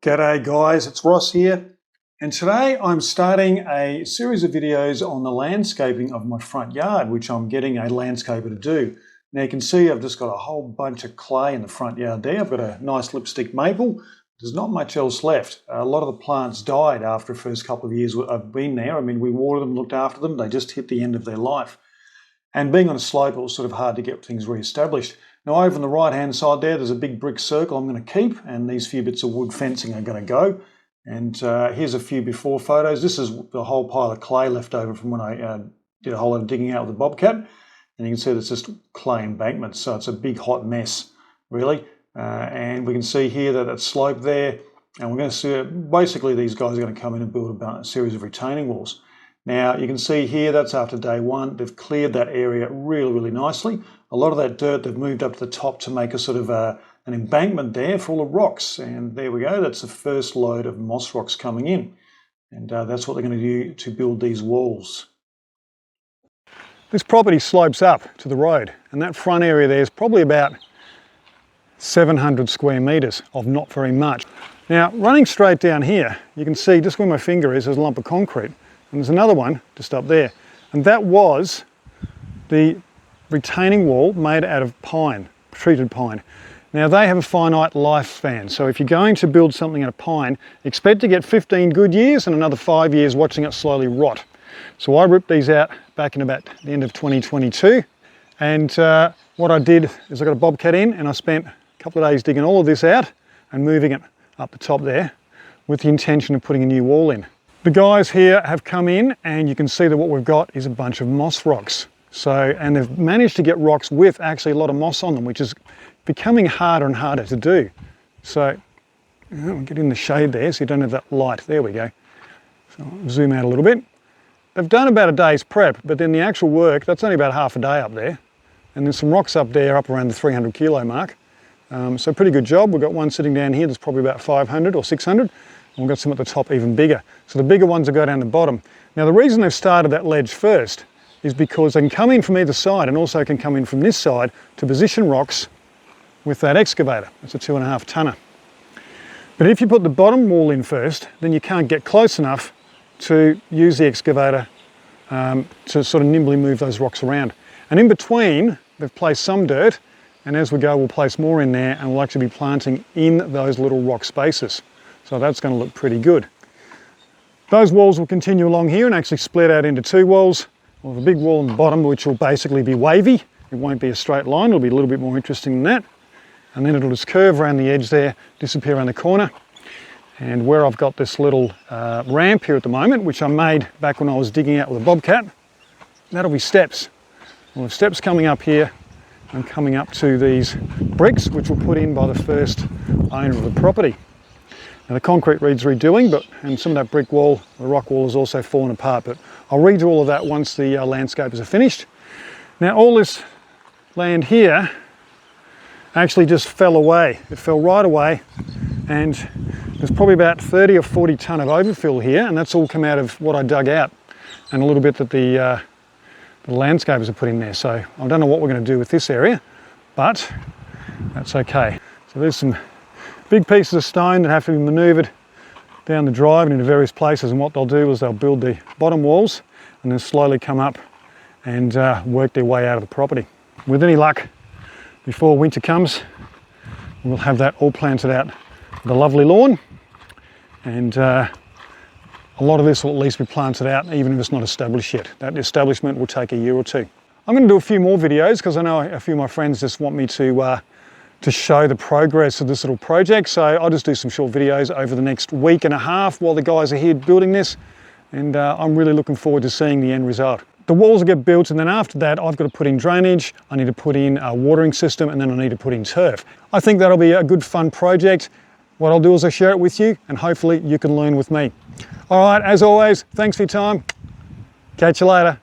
G'day guys, it's Ross here, and today I'm starting a series of videos on the landscaping of my front yard, which I'm getting a landscaper to do. Now you can see I've just got a whole bunch of clay in the front yard there. I've got a nice lipstick maple. There's not much else left. A lot of the plants died after the first couple of years I've been there. I mean, we watered them, looked after them, they just hit the end of their life. And being on a slope, it was sort of hard to get things re-established. Now over on the right-hand side there's a big brick circle I'm going to keep, and these few bits of wood fencing are going to go. And here's a few before photos. This is the whole pile of clay left over from when I did a whole lot of digging out with the bobcat. And you can see that's just clay embankments, so it's a big hot mess, really. And we can see here that slope there, and we're going to see basically these guys are going to come in and build a series of retaining walls. Now you can see here that's after day one. They've cleared that area really nicely. A lot of that dirt they've moved up to the top to make a sort of an embankment there full of rocks, and there we go. That's the first load of moss rocks coming in, and that's what they're going to do to build these walls. This property slopes up to the road, and that front area there is probably about 700 square metres of not very much. Now running straight down here, you can see just where my finger is, there's a lump of concrete. And there's another one just up there. And that was the retaining wall made out of pine, treated pine. Now they have a finite lifespan. So if you're going to build something out of pine, expect to get 15 good years and another 5 years watching it slowly rot. So I ripped these out back in about the end of 2022. And what I did is I got a bobcat in and I spent a couple of days digging all of this out and moving it up the top there with the intention of putting a new wall in. The guys here have come in and you can see that what we've got is a bunch of moss rocks. And they've managed to get rocks with actually a lot of moss on them, which is becoming harder and harder to do. So I'll get in the shade there so you don't have that light. There we go. So I'll zoom out a little bit. They've done about a day's prep, but then the actual work, that's only about half a day up there. And there's some rocks up there up around the 300 kilo mark. So pretty good job. We've got one sitting down here that's probably about 500 or 600. And we've got some at the top even bigger. So the bigger ones will go down the bottom. Now the reason they've started that ledge first is because they can come in from either side and also can come in from this side to position rocks with that excavator. It's a 2.5 tonner. But if you put the bottom wall in first, then you can't get close enough to use the excavator to sort of nimbly move those rocks around. And in between, they've placed some dirt, and as we go we'll place more in there, and we'll actually be planting in those little rock spaces. So that's going to look pretty good. Those walls will continue along here and actually split out into two walls. We'll have a big wall on the bottom which will basically be wavy. It won't be a straight line, it'll be a little bit more interesting than that. And then it'll just curve around the edge there, disappear around the corner. And where I've got this little ramp here at the moment, which I made back when I was digging out with a bobcat, that'll be steps. We'll have steps coming up here and coming up to these bricks, which were put in by the first owner of the property. Now the concrete needs redoing, and some of that brick wall, the rock wall, has also fallen apart, but I'll redo all of that once the landscapers are finished. Now all this land here actually just fell away. It fell right away, and there's probably about 30 or 40 tonne of overfill here, and that's all come out of what I dug out and a little bit that the landscapers have put in there. So I don't know what we're going to do with this area, but that's okay. So there's some big pieces of stone that have to be manoeuvred down the drive and into various places, and what they'll do is they'll build the bottom walls and then slowly come up and work their way out of the property. With any luck, before winter comes, we'll have that all planted out with a lovely lawn, and a lot of this will at least be planted out even if it's not established yet. That establishment will take a year or two. I'm going to do a few more videos because I know a few of my friends just want me to show the progress of this little project. So I'll just do some short videos over the next week and a half while the guys are here building this, and I'm really looking forward to seeing the end result. The walls will get built, and then after that I've got to put in drainage, I need to put in a watering system, and then I need to put in turf. I think that'll be a good fun project. What I'll do is I'll share it with you, and hopefully you can learn with me. All right, as always, thanks for your time. Catch you later.